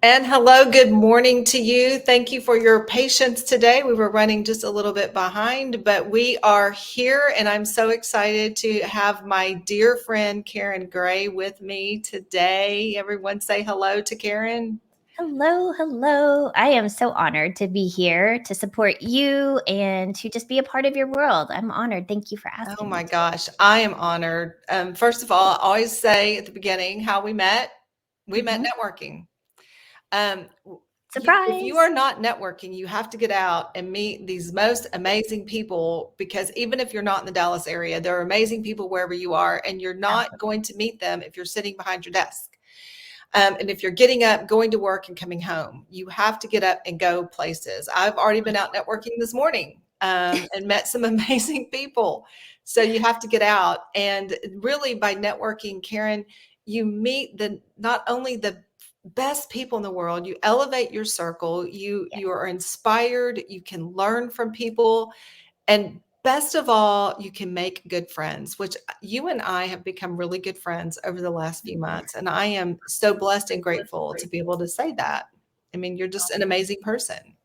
And hello, good morning to you. Thank you for your patience today. We were running just a little bit behind, but we are here, and I'm so excited to have my dear friend Karen Gray with me today. Everyone say hello to Karen. Hello, hello. I am so honored to be here to support you and to just be a part of your world. I'm honored. Thank you for Oh asking me my today. gosh, I am honored. First of all, I always say at the beginning how we met. We met Mhm. networking. Um, if you Surprise. are not networking, you have to get out and meet these most amazing people because even if you're not in the Dallas area, there are amazing people wherever you are, and you're not Absolutely. going to meet them if you're sitting behind your desk. And if you're getting up, going to work, and coming home, you have to get up and go places. I've already been out networking this morning and met some amazing people. So you have to get out. And really, by networking, Karen, you meet the not only the best people in the world, you elevate your circle, Yeah. you are inspired, you can learn from people, and best of all, you can make good friends, which you and I have become really good friends over the last few months. And I am so blessed and grateful to be able to say that. I mean, you're just an amazing person.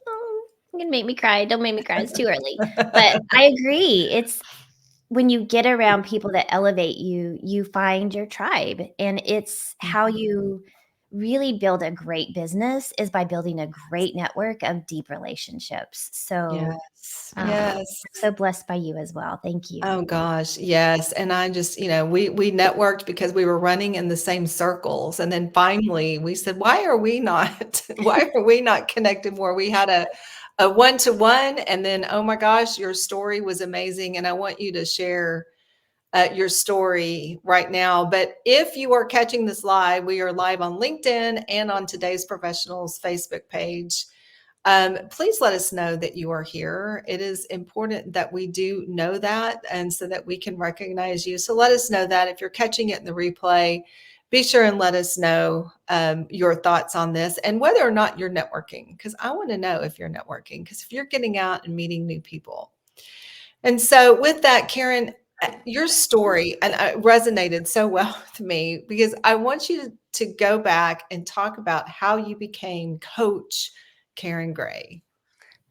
Oh, you're gonna make me cry. Don't make me cry. It's too early. But I agree. It's when you get around people that elevate you, you find your tribe. And it's how Mhm. you really build a great business is by building a great network of deep relationships. So Yes. I'm Yes. so blessed by you as well. Thank you. Oh gosh, yes. And I just, we networked because we were running in the same circles. And then finally we said, why are we not why are we not connected more? We had a one-to-one, and then oh my gosh, your story was amazing, and I want you to share your story right now. But if you are catching this live, we are live on LinkedIn and on Today's Professionals Facebook page. Please let us know that you are here. It is important that we do know that, and so that we can recognize you. So let us know that if you're catching it in the replay, be sure and let us know your thoughts on this and whether or not you're networking, because I want to know if you're networking, because if you're getting out and meeting new people. And so, with that, Karen, your story and resonated so well with me because I want you to go back and talk about how you became Coach Karen Gray.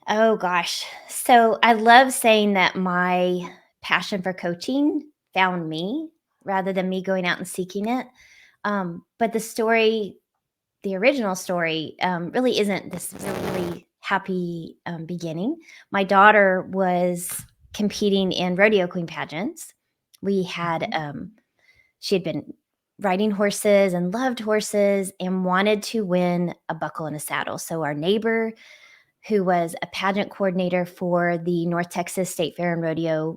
Oh gosh. So I love saying that my passion for coaching found me rather than me going out and seeking it. But the original story, really isn't this really happy beginning. My daughter was competing in rodeo queen pageants. We had, Mhm. she had been riding horses and loved horses and wanted to win a buckle and a saddle. So our neighbor who was a pageant coordinator for the North Texas State Fair and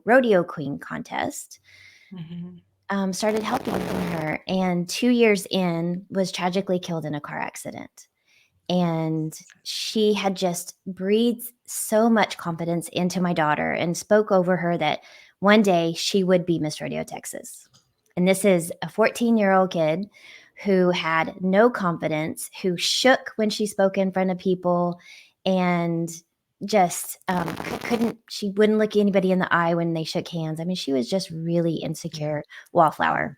Rodeo Queen contest, Mhm. started helping her. And 2 years in, was tragically killed in a car accident. And she had just breathed so much confidence into my daughter and spoke over her that one day she would be Miss Rodeo Texas. And this is a 14-year-old kid who had no confidence, who shook when she spoke in front of people, and just couldn't, she wouldn't look anybody in the eye when they shook hands. I mean, she was just really Yeah. insecure wallflower.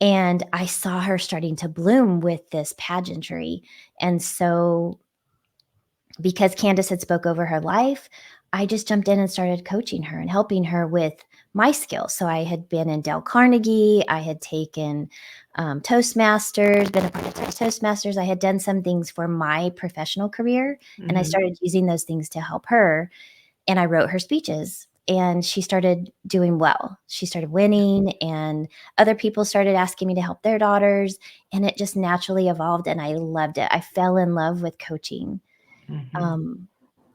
And I saw her starting to bloom with this pageantry. And so, because Candace had spoke over her life, I just jumped in and started coaching her and helping her with my skills. So I had been in Dale Carnegie, I had taken Toastmasters, been a part of Toastmasters. I had done some things for my professional career, and I Mhm. started using those things to help her. And I wrote her speeches, and she started doing well. She started winning, and other people started asking me to help their daughters, and it just naturally evolved, and I loved it. I fell in love with coaching. Mhm. Um,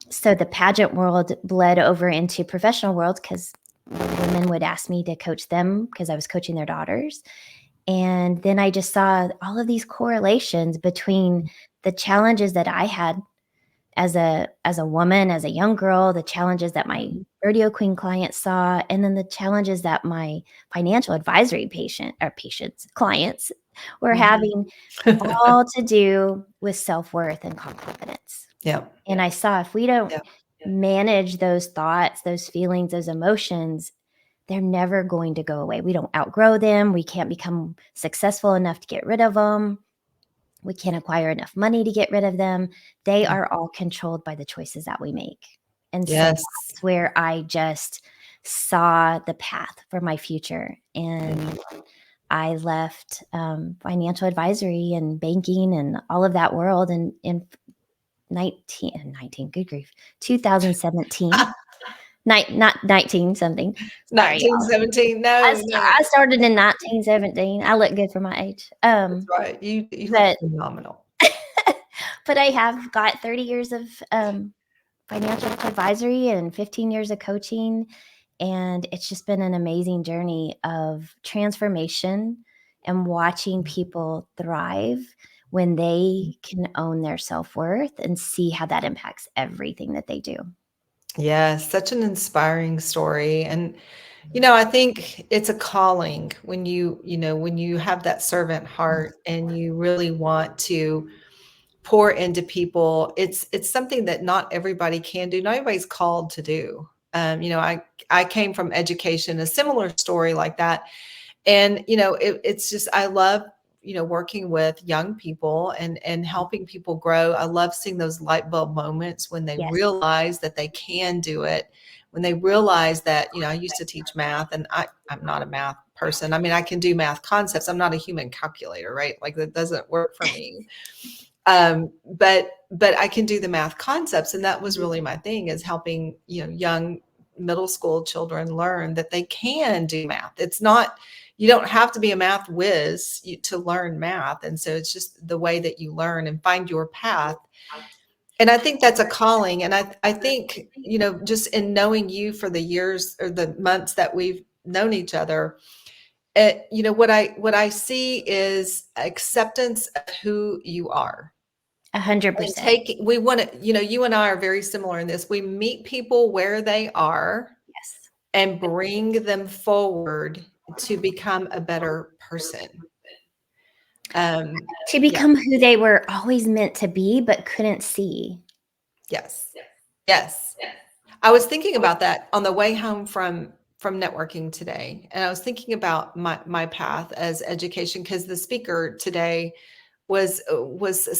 so the pageant world bled over into professional world because women would ask me to coach them because I was coaching their daughters. And then I just saw all of these correlations between the challenges that I had as a woman, as a young girl, the challenges that my Mhm. rodeo queen clients saw, and then the challenges that my financial advisory patients clients were Mhm. having, all to do with self-worth and confidence. Yep. And I saw if we don't Yep. manage those thoughts, those feelings, those emotions, they're never going to go away. We don't outgrow them. We can't become successful enough to get rid of them. We can't acquire enough money to get rid of them. They are all controlled by the choices that we make. And so Yes. that's where I just saw the path for my future. And I left financial advisory and banking and all of that world in 19, good grief, 2017. Not 19 something. Sorry, y'all. 1917. No, no. I started in 1917. I look good for my age. That's right. You look But phenomenal. but I have got 30 years of financial advisory and 15 years of coaching. And it's just been an amazing journey of transformation and watching people thrive when they can own their self-worth and see how that impacts everything that they do. Yes, such an inspiring story. And, I think it's a calling when when you have that servant heart and you really want to pour into people. It's something that not everybody can do. Not everybody's called to do. I came from education, a similar story like that. And, it's just, I love, working with young people and helping people grow. I love seeing those light bulb moments when they Yes. realize that they can do it, when they realize that, I used to teach math and I'm not a math person. I mean, I can do math concepts. I'm not a human calculator, right? Like that doesn't work for me. But I can do the math concepts. And that was really my thing, is helping, young middle school children learn that they can do math. It's not, you don't have to be a math whiz to learn math. And so it's just the way that you learn and find your path. And I think that's a calling. And I think, just in knowing you for the years or the months that we've known each other, what I see is acceptance of who you are. 100%. We want to, you and I are very similar in this. We meet people where they are Yes. and bring them forward to become a better person. To become who they were always meant to be, but couldn't see. Yes. Yes. I was thinking about that on the way home from networking today. And I was thinking about my path as education, because the speaker today was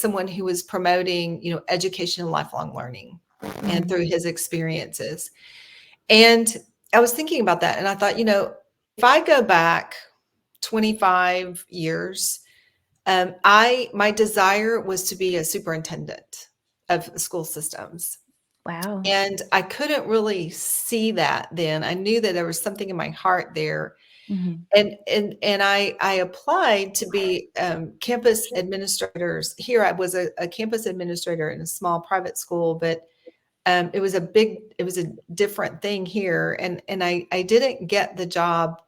someone who was promoting, education and lifelong learning and through his experiences. And I was thinking about that and I thought, if I go back 25 years, my desire was to be a superintendent of school systems. Wow. And I couldn't really see that then. I knew that there was something in my heart there. Mm-hmm. And I applied to be campus administrators. Here I was a campus administrator in a small private school, but it was a different thing here. And I didn't get the job.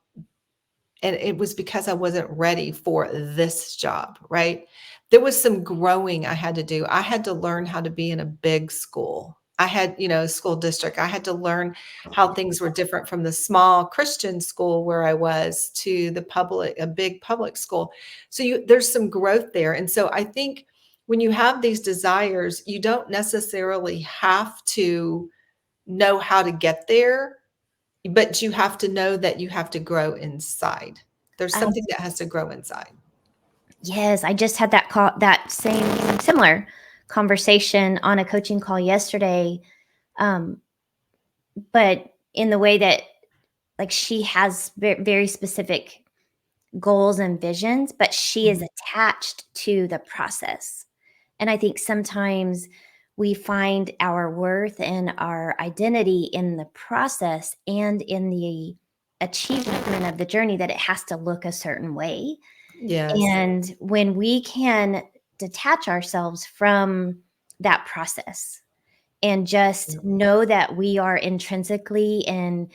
And it was because I wasn't ready for this job, right? There was some growing I had to do. I had to learn how to be in a big school. I had, a school district. I had to learn how things were different from the small Christian school where I was to a big public school. So there's some growth there. And so I think when you have these desires, you don't necessarily have to know how to get there, but you have to know that you have to grow inside. There's something that has to grow inside. Yes, I just had that similar conversation on a coaching call yesterday. But in the way that, like, she has very specific goals and visions, but she is attached to the process. And I think sometimes we find our worth and our identity in the process and in the achievement of the journey, that it has to look a certain way. Yes. And when we can detach ourselves from that process and just know that we are intrinsically and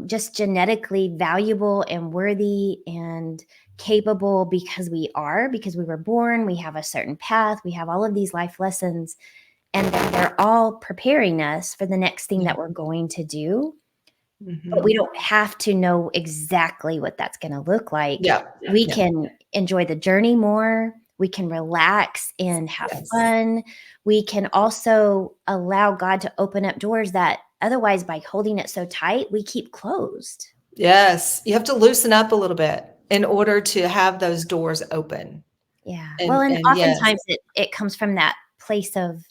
just genetically valuable and worthy and capable, because we were born, we have a certain path, we have all of these life lessons, and then they're all preparing us for the next thing that we're going to do. But we don't have to know exactly what that's going to look like. We can enjoy the journey more. We can relax and have fun. We can also allow God to open up doors that otherwise, by holding it so tight, we keep closed. Yes. You have to loosen up a little bit in order to have those doors open. Yeah. Well, and And yes. oftentimes it comes from that place of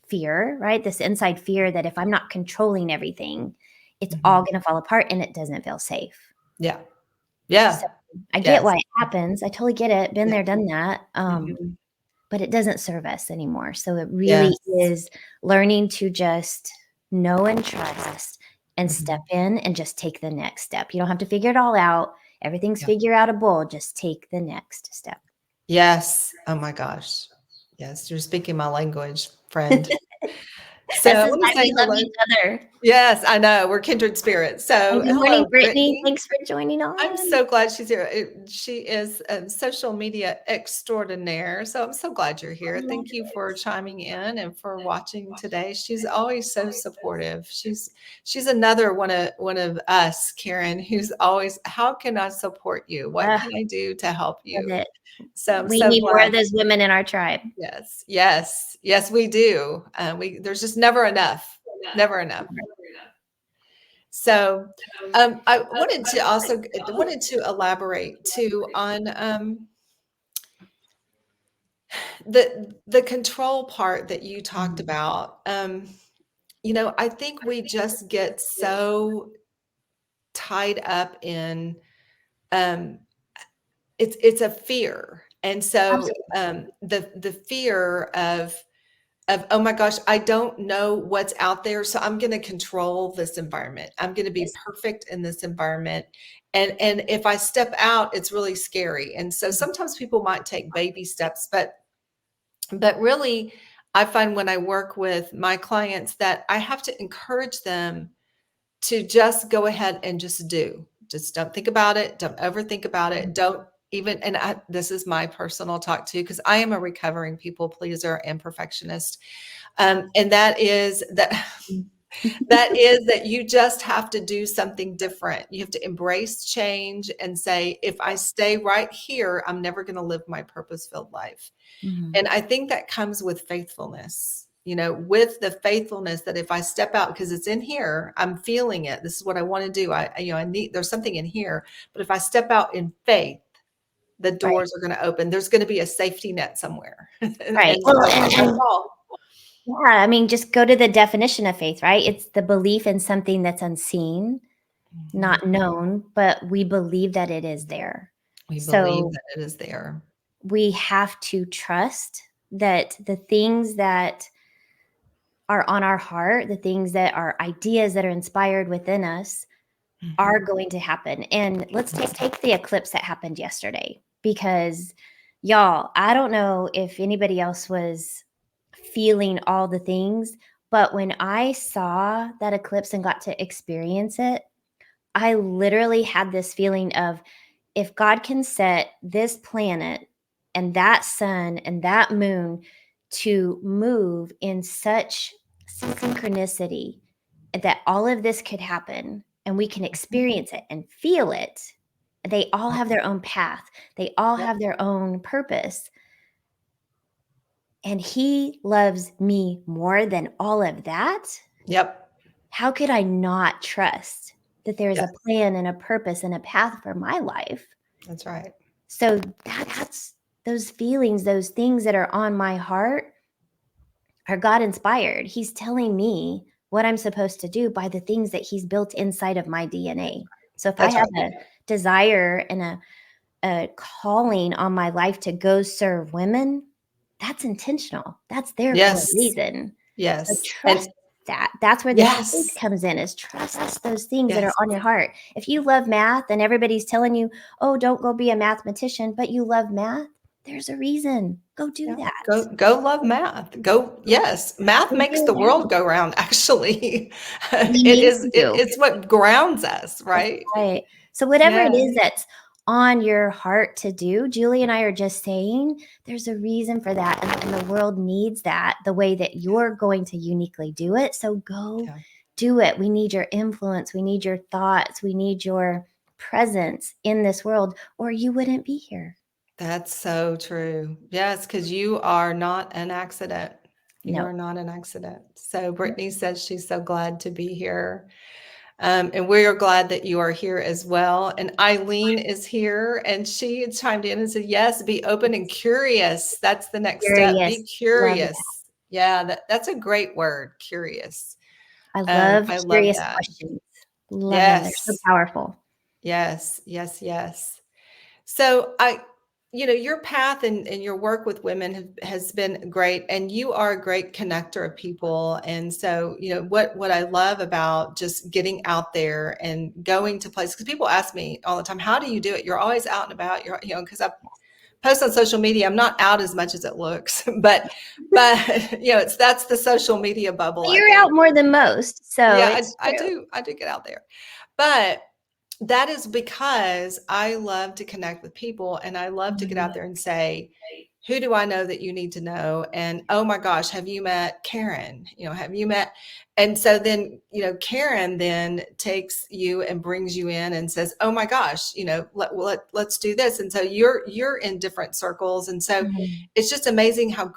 fear, right? This inside fear that if I'm not controlling everything, it's all Mhm. gonna fall apart and it doesn't feel safe. Yeah. So, Yeah. I get Yes. why it happens. I totally get it. Been Yeah. there, done that. Mhm. But it doesn't serve us anymore. So it really Yes. is learning to just know and trust and step Mhm. in and just take the next step. You don't have to figure it all out. Everything's Yeah. figure outable. Just take the next step. Yes. Oh my gosh. Yes, you're speaking my language, friend. So This I is wanna why say we love hello. each other. Yes, I know, we're kindred spirits. And So, good morning, hello, Brittany. Brittany. Thanks for joining I'm on. so glad she's here. She is a social media extraordinaire. So I'm so glad you're I here. love Thank you for it. chiming in and for watching today. She's always so supportive. She's another one of us, Karen, who's always, how can I support you? What Ugh, can I do to help love you? it. So I'm We so need more glad. of those women in our tribe. Yes, yes, yes, we do. There's just never enough, never enough. So, I wanted to also wanted to elaborate too on the control part that you talked Mhm. about. I think we just get so tied up in um, it's a fear, and so Absolutely. the fear of, oh my gosh, I don't know what's out there, so I'm going to control this environment. I'm going to be Yes. perfect in this environment. And if I step out, it's really scary. And so Mhm. sometimes people might take baby steps, but really I find when I work with my clients that I have to encourage them to just go ahead and just do. Just don't think about it, don't overthink about it. Don't even, this is my personal talk too, because I am a recovering people pleaser and perfectionist. And that is that that is that you just have to do something different. You have to embrace change and say, if I stay right here, I'm never going to live my purpose-filled life. Mhm. And I think that comes with faithfulness, with the faithfulness that if I step out, because it's in here, I'm feeling it. This is what I want to do. I need, there's something in here. But if I step out in faith, the Right. doors are going to open. There's going to be a safety net somewhere. Right. And Well, so that's and all. yeah, I mean, just go to the definition of faith, right? It's the belief in something that's unseen, Mhm. not known, but we believe that it is there. We believe So that it is there. we have to trust that the things that are on our heart, the things that are ideas that are inspired within us, are Mhm. going to happen. And let's take the eclipse that happened yesterday because y'all, I don't know if anybody else was feeling all the things, but when I saw that eclipse and got to experience it, I literally had this feeling of if God can set this planet and that sun and that moon to move in such synchronicity that all of this could happen and we can Mhm. experience it and feel it, they all Yep. have their own path, they all Yep. have their own purpose. And He loves me more than all of that. Yep. How could I not trust that there is a Yes. plan and a purpose and a path for my life? That's right. So that's those feelings, those things that are on my heart are God inspired. He's telling me what I'm supposed to do by the things that He's built inside of my DNA. So if I That's have right. a desire and a calling on my life to go serve women, that's intentional. That's there for a Yes. reason. So Yes. trust that. That's where the faith Yes. comes in, is trust those things that are Yes. on your heart. If you love math and everybody's telling you, oh, don't go be a mathematician, but you love math, there's a reason. Go do Yeah. that. Go love math. Go, yes. Math Go makes do the it now. world go round, actually. We It need is to. it's what grounds us, That's right? right. So whatever it Yeah. is that's on your heart to do, Julie and I are just saying there's a reason for that. And the world needs that the way that you're going to uniquely do it. So go Yeah. do it. We need your influence. We need your thoughts. We need your presence in this world, or you wouldn't be here. That's so true. Yes, because you are not an accident. You No. are not an accident. So Brittany says she's so glad to be here. And we are glad that you are here as well. And Eileen is here, and she chimed in and said, yes, be open and curious. That's the next step. Curious. Be Love that. curious. Yeah, that's a great word, curious. I love I love curious that. questions. Love them. They're so Yes, powerful. yes, yes, yes. So your path and your work with women has been great, and you are a great connector of people. And so, what I love about just getting out there and going to places, because people ask me all the time, how do you do it? You're always out and about. Because I post on social media. I'm not out as much as it looks, but that's the social media bubble, I You're out think. more than most, so Yeah, it's I true. do. I do get out there. But that is because I love to connect with people, and I love to get Mhm. out there and say, who do I know that you need to know? And oh my gosh, have you met Karen? Have you met? And so then, Karen then takes you and brings you in and says, oh my gosh, let's do this. And so you're in different circles. And so Mhm. it's just amazing how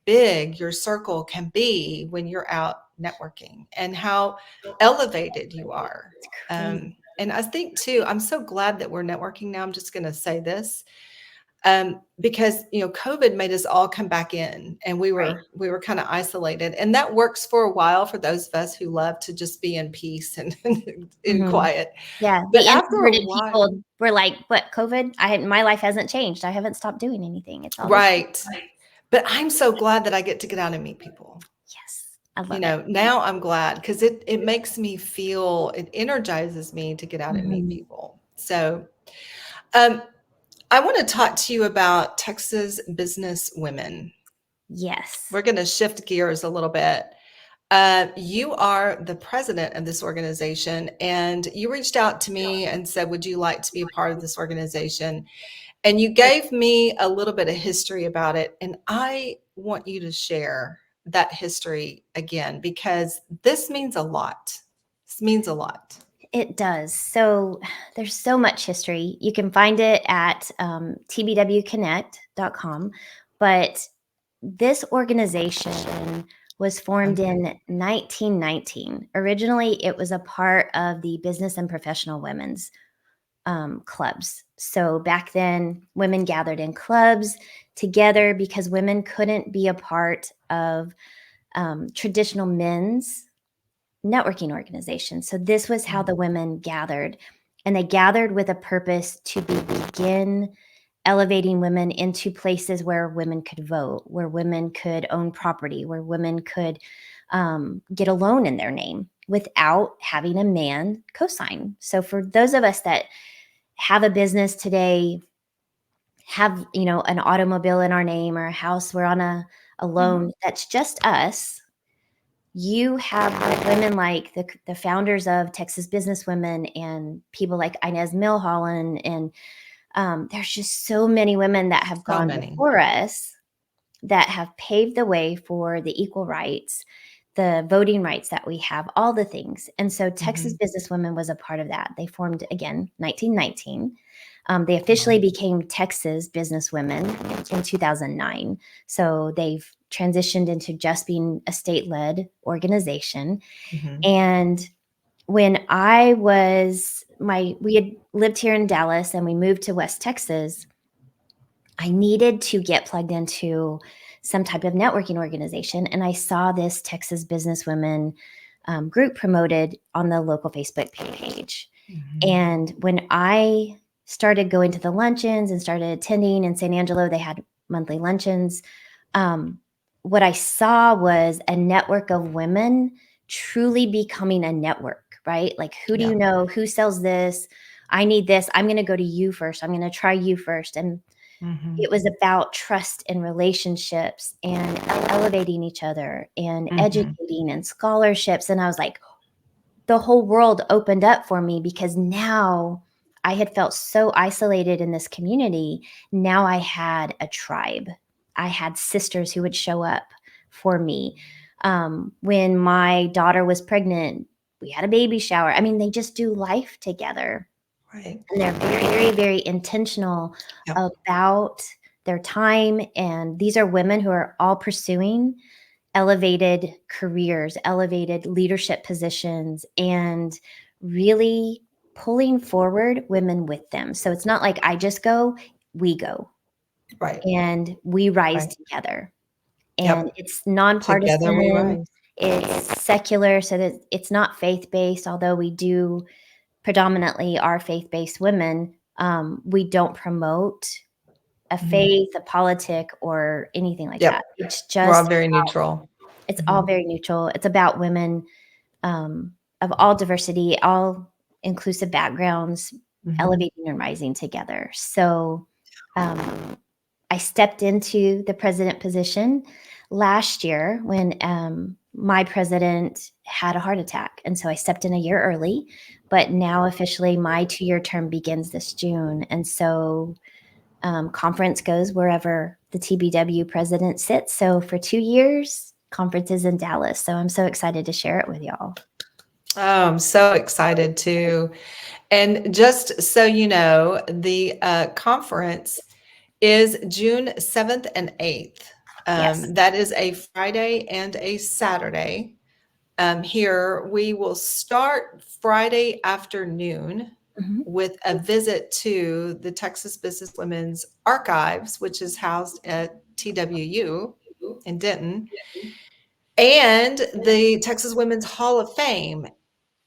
big your circle can be when you're out networking, and how elevated you are. It's crazy. And I think too, I'm so glad that we're networking now. I'm just going to say this, because COVID made us all come back in, and we Right. were kind of isolated, and that works for a while for those of us who love to just be in peace and in Mhm. quiet. Yeah, But the after a introverted while, people were like, "What, COVID? My life hasn't changed. I haven't stopped doing anything. It's all the same." right? But I'm so glad that I get to get out and meet people. Yes, I love it. Now I'm glad, because it makes me feel, it energizes me to get out and meet Mhm. people. So, um, I want to talk to you about Texas business women. Yes. We're going to shift gears a little bit. You are the president of this organization, and you reached out to me and said, would you like to be a part of this organization? And you gave me a little bit of history about it. And I want you to share that history again, because this means a lot. This means a lot. It does. So there's so much history. You can find it at tbwconnect.com. But this organization was formed Okay. in 1919. Originally, it was a part of the Business and Professional Women's clubs. So back then, women gathered in clubs together because women couldn't be a part of traditional men's networking organization. So this was how the women gathered. And they gathered with a purpose to begin elevating women into places where women could vote, where women could own property, where women could get a loan in their name without having a man co-sign. So for those of us that have a business today, have an automobile in our name or a house, we're on a loan that's just us. You have women like the founders of Texas Businesswomen and people like Inez Milholland, and there's just so many women that have So gone many. before us that have paved the way for the equal rights, the voting rights that we have, all the things. And so Texas Mhm. Businesswomen was a part of that. They formed again 1919. They officially became Texas Businesswomen in 2009. So they've transitioned into just being a state-led organization. Mhm. And when we had lived here in Dallas and we moved to West Texas, I needed to get plugged into some type of networking organization. And I saw this Texas Businesswomen group promoted on the local Facebook page. Mhm. And when I started going to the luncheons and started attending in San Angelo, they had monthly luncheons. Um, what I saw was a network of women truly becoming a network, right? Like, who do Yeah. you know? Who sells this? I need this. I'm going to go to you first. I'm going to try you first. And Mhm. it was about trust and relationships and elevating each other and Mhm. educating and scholarships. And I was like, the whole world opened up for me because now I had felt so isolated in this community. Now I had a tribe. I had sisters who would show up for me. When my daughter was pregnant, we had a baby shower. I mean, they just do life together. Right. And they're very, very, very intentional Yep. about their time. And these are women who are all pursuing elevated careers, elevated leadership positions, and really pulling forward women with them. So it's not like I just go, we go, Right. and we rise Right. together. And Yep. it's Together we nonpartisan, rise. it's secular, so that it's not faith-based, although we do predominantly are faith-based women. We don't promote a Mhm. faith, a politic, or anything like that. Yep. It's We're all just very neutral. it's all Mhm. very neutral. It's about women of all diversity, all inclusive backgrounds, Mhm. elevating and rising together. So um, I stepped into the president position last year when my president had a heart attack. And so I stepped in a year early, but now officially my 2-year term begins this June. And so conference goes wherever the TBW president sits. So for 2 years, conference is in Dallas. So I'm so excited to share it with y'all. Oh, I'm so excited too. And just so you know, the conference is June 7th and 8th. Yes. That is a Friday and a Saturday. Here, we will start Friday afternoon Mhm. with a visit to the Texas Business Women's Archives, which is housed at TWU in Denton, and the Texas Women's Hall of Fame.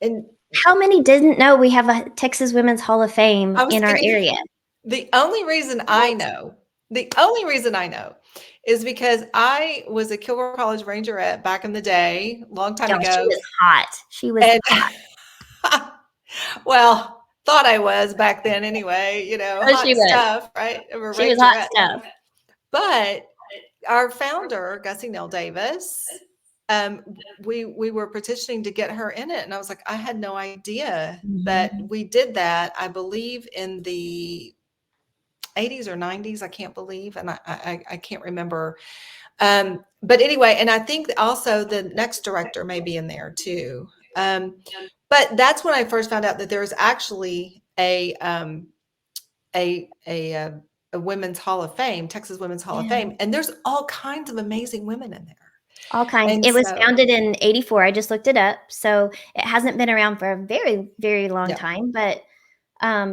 And How many didn't know we have a Texas Women's Hall of Fame I was in our gonna area? the only reason I know the only reason I know is because I was a Kilgore College Rangerette back in the day, long time Y'all, she ago, was hot. She was and hot. well, thought I was back then anyway, Oh, she hot was. stuff, right? We're She was hot Rangerette. stuff. But our founder, Gussie Nell Davis, um, we were petitioning to get her in it, and I was like, I had no idea, but Mhm. we did that, I believe, in the 80s or 90s. I can't believe, and I can't remember. But anyway, and I think also the next director may be in there too. But that's when I first found out that there was actually a a uh, a women's Hall of Fame, Texas Women's Hall of Yeah. Fame, and there's all kinds of amazing women in there. All kinds. And It was so, founded in '84. I just looked it up. So it hasn't been around for a very, very long yeah, time. But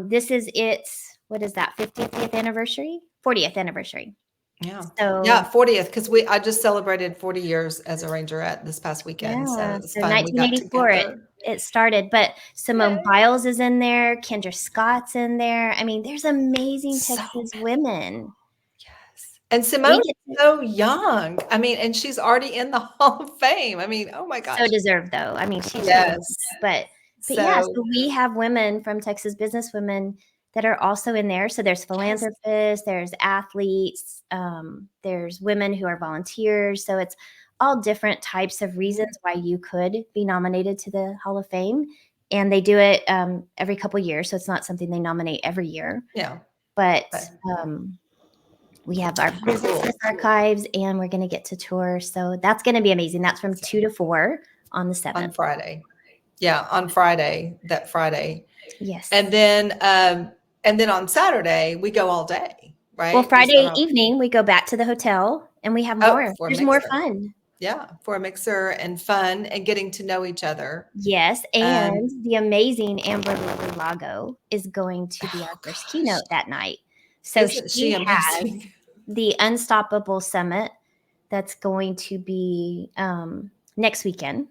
this is its, what is that, 50th anniversary? 40th anniversary. yeah, yeah, So 40th, because we I just celebrated 40 years as a Rangerette this past weekend, so yeah, it's so fun. We got 1984 together. it started, but Simone Yay. Biles is in there, Kendra Scott's in there. I mean, there's amazing So Texas many. women. Yes. And We Simone's get to so young. I mean, and she's already in the Hall of Fame. I mean, oh my so gosh. deserved though. I mean, she's so deserved. Yes. But yeah, So so we have women from Texas business women that are also in there. So there's yes. philanthropists, there's athletes, there's women who are volunteers. So it's all different types of Mhm. reasons why you could be nominated to the Hall of Fame. And they do it every couple years. So it's not something they nominate every year. Yeah. But But um, we have our business cool. archives and we're going to get to tour. So that's going to be amazing. That's from So 2 to 4 on the on 7th. Friday. Yeah, on Friday, that Friday. Yes. And then on Saturday, we go all day, Well, right? We start Friday off evening, we go back to the hotel and we have oh, more. for a There's more mixer. fun. Yeah, for a mixer and fun and getting to know each other. Yes, Um, and the amazing Amber Lago is going to be oh our first gosh, keynote that night. So isn't she she has amazing? the Unstoppable Summit that's going to be next weekend,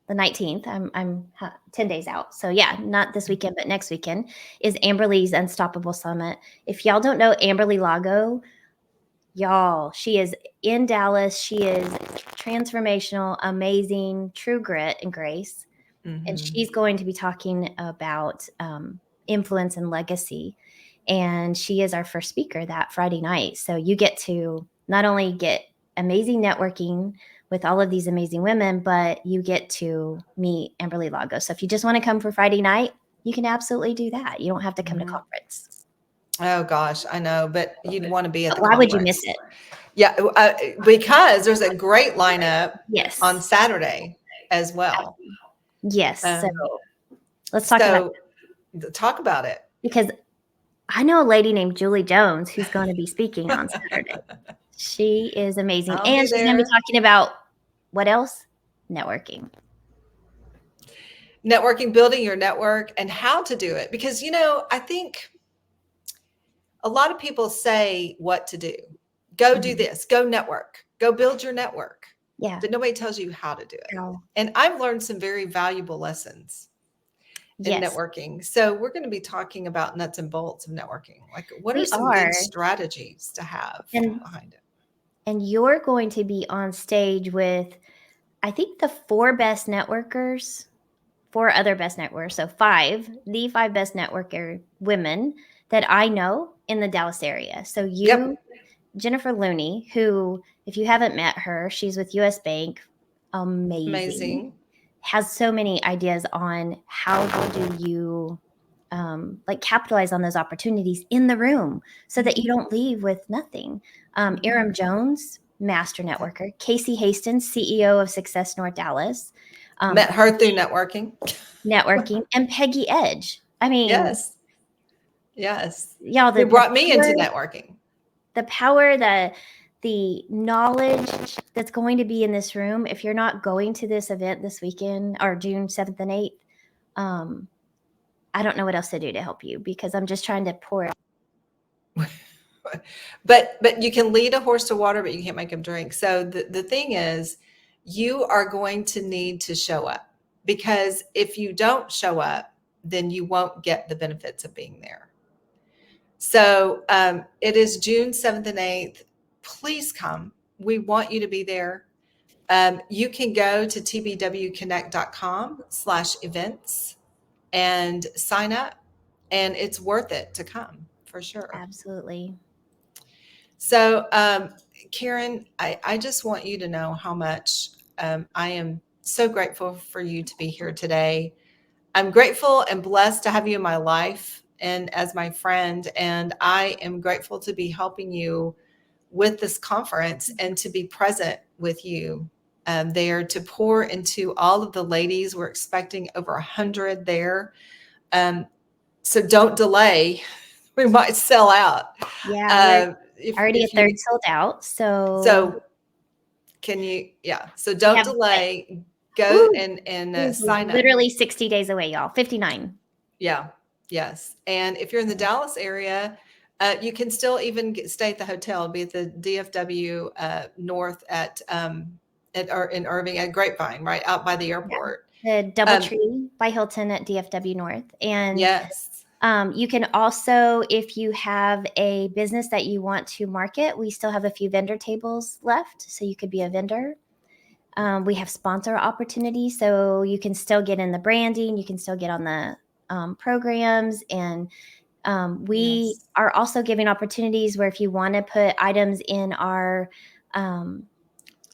the 19th. I'm 10 days out. So yeah, not this weekend, but next weekend is Amberly's Unstoppable Summit. If y'all don't know Amberly Lago, y'all, she is in Dallas. She is transformational, amazing, true grit and grace. And Mhm. she's going to be talking about influence and legacy. And she is our first speaker that Friday night. So you get to not only get amazing networking with all of these amazing women, but you get to meet Amberly Lago. So if you just want to come for Friday night, you can absolutely do that. You don't have to come to Mhm. conference. Oh gosh, I know, but you'd want to be at But the why would you miss conference. it? Yeah, because there's a great lineup on Yes. Saturday as well. Yes. So Um, let's talk about so talk about it. because I know a lady named Julie Jones who's going to be speaking on Saturday. She is amazing, I'll and be she's going to be there. talking about What else? Networking. Networking, building your network, and how to do it. Because, I think a lot of people say what to do. Go do this, go network, go build your network. Yeah. But nobody tells you how to do it. How? And I've learned some very valuable lessons in Yes, networking. So we're going to be talking about nuts and bolts of networking. Like, what are we some are. good strategies to have And behind it? and you're going to be on stage with, I think, the four other best networkers. So the five best networker women that I know in the Dallas area. So Yep. Jennifer Looney, who, if you haven't met her, she's with US Bank. Amazing. Has so many ideas on how do you capitalize on those opportunities in the room so that you don't leave with nothing. Aram Jones, master networker. Casey Hastings, CEO of Success North Dallas. Met her through networking. Networking. And Peggy Edge. I mean, Yes. Y'all, Who brought me into networking. The power, the knowledge that's going to be in this room. If you're not going to this event this weekend or June 7th and 8th, I don't know what else to do to help you, because I'm just trying to pour it. But you can lead a horse to water, but you can't make him drink. So the thing is, you are going to need to show up, because if you don't show up, then you won't get the benefits of being there. So it is June 7th and 8th. Please come. We want you to be there. You can go to tbwconnect.com/events and sign up, and it's worth it to come for sure. Absolutely. So, Karen, I just want you to know how much I am so grateful for you to be here today. I'm grateful and blessed to have you in my life and as my friend. And I am grateful to be helping you with this conference and to be present with you there, to pour into all of the ladies. We're expecting over 100 there. So don't delay. We might sell out. Yeah, we're already a third sold out. So can you, so don't delay. Go and sign up. Literally 60 days away, y'all. 59. Yeah. Yes. And if you're in the Dallas area, you can still even stay at the hotel, be at the DFW North or in Irving at Grapevine, right out by the airport. Yeah. The DoubleTree by Hilton at DFW North. And yes. You can also, if you have a business that you want to market, we still have a few vendor tables left, so you could be a vendor. We have sponsor opportunities, so you can still get in the branding, you can still get on the programs, and we are also giving opportunities where if you want to put items in our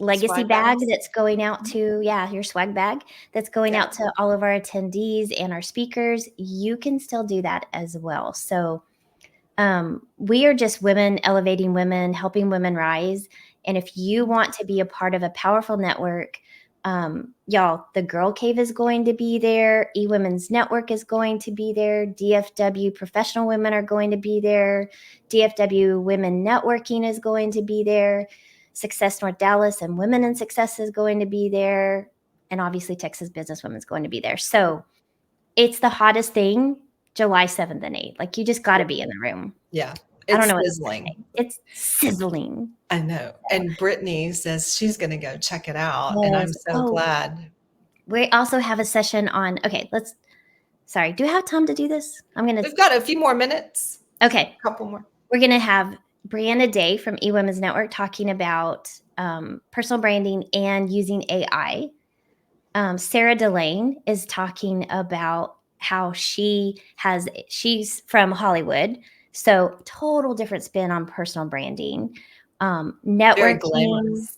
legacy swag bag bags. That's going out to, your swag bag that's going out to all of our attendees and our speakers, you can still do that as well. So we are just women elevating women, helping women rise. And if you want to be a part of a powerful network, y'all, the Girl Cave is going to be there. eWomen's Network is going to be there. DFW Professional Women are going to be there. DFW Women Networking is going to be there. Success North Dallas and Women in Success is going to be there. And obviously Texas Businesswomen is going to be there. So it's the hottest thing, July 7th and 8th. Like, you just got to be in the room. Yeah. I don't know. Sizzling. It's sizzling. I know. And Brittany says she's going to go check it out. Yes. And I'm so glad. We also have a session on, sorry, do I have time to do this? We've got a few more minutes. Okay. A couple more. We're going to have Brianna Day from eWomen's Network talking about personal branding and using AI. Sarah Delane is talking about how she's from Hollywood. So total different spin on personal branding. Networking,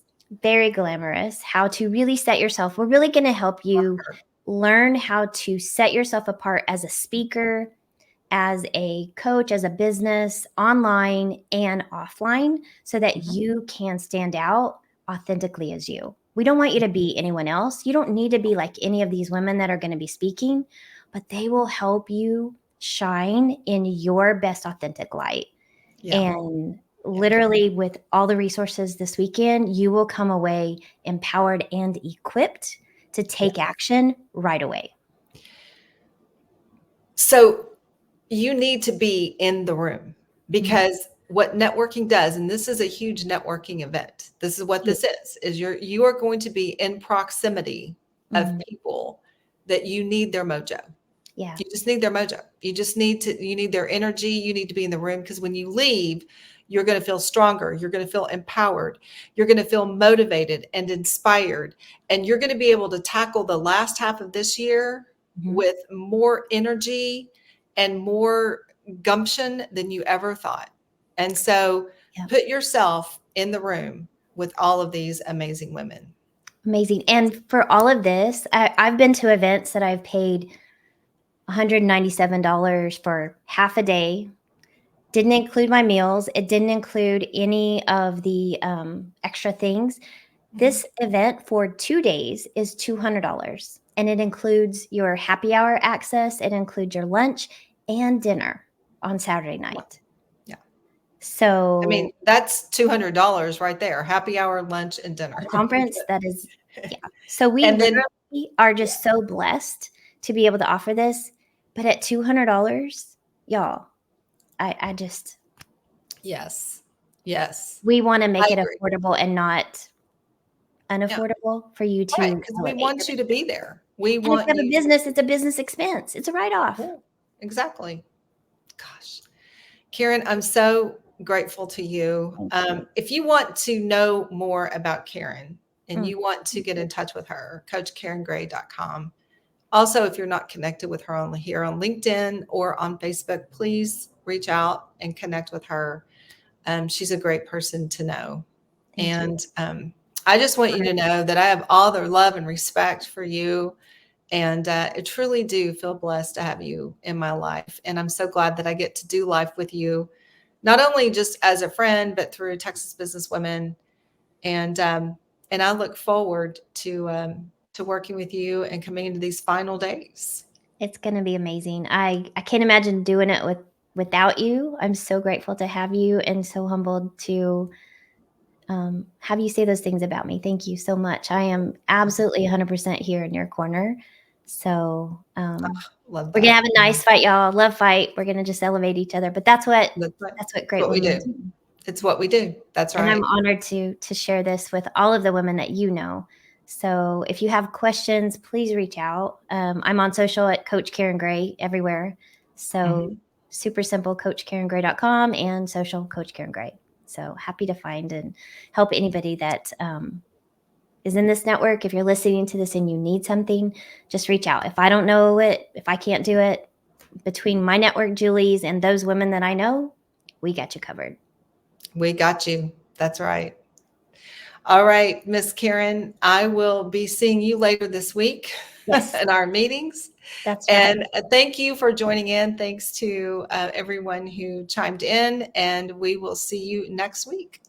very glamorous. How to really set yourself. We're really going to help you learn how to set yourself apart as a speaker, as a coach, as a business, online and offline, so that you can stand out authentically as you. We don't want you to be anyone else. You don't need to be like any of these women that are going to be speaking, but they will help you shine in your best authentic light. Yeah. And literally with all the resources this weekend, you will come away empowered and equipped to take action right away. So you need to be in the room, because what networking does, and this is a huge networking event. This is what this is you are going to be in proximity of people that you need their mojo. Yeah. You just need their mojo. You need their energy. You need to be in the room, because when you leave, you're going to feel stronger. You're going to feel empowered. You're going to feel motivated and inspired. And you're going to be able to tackle the last half of this year with more energy and more gumption than you ever thought. And so put yourself in the room with all of these amazing women. Amazing. And for all of this, I've been to events that I've paid $197 for half a day. Didn't include my meals. It didn't include any of the extra things. This event for 2 days is $200, and it includes your happy hour access. It includes your lunch and dinner on Saturday night. Yeah. So I mean, that's $200 right there. Happy hour, lunch, and dinner. Conference, that is, yeah. So we And then, literally are just so blessed to be able to offer this. But at $200, y'all, I just, yes, we want to make it affordable and not unaffordable for you to. Right, because we want you to be there. We And want if you have you. a business, it's a business expense. It's a write-off. Yeah, exactly. Gosh, Karen, I'm so grateful to you. If you want to know more about Karen and you want to get in touch with her, coachkarengray.com. Also, if you're not connected with her only here on LinkedIn or on Facebook, please reach out and connect with her. She's a great person to know. And I just want you to know that I have all the love and respect for you. And I truly do feel blessed to have you in my life. And I'm so glad that I get to do life with you, not only just as a friend, but through Texas Business Women. And I look forward to working with you and coming into these final days. It's going to be amazing. I can't imagine doing it without you. I'm so grateful to have you and so humbled to have you say those things about me. Thank you so much. I am absolutely 100% here in your corner. So we're going to have a nice fight, y'all. Love fight. We're going to just elevate each other. But that's what great women do. It's what we do. That's right. And I'm honored to share this with all of the women that you know. So if you have questions, please reach out. I'm on social at Coach Karen Gray everywhere. So super simple, coachkarengray.com, and social Coach Karen Gray. So happy to find and help anybody that is in this network. If you're listening to this and you need something, just reach out. If I don't know it, if I can't do it, between my network, Julie's, and those women that I know, we got you covered. We got you. That's right. All right, Miss Karen, I will be seeing you later this week in our meetings. That's right. And thank you for joining in. Thanks to everyone who chimed in, and we will see you next week.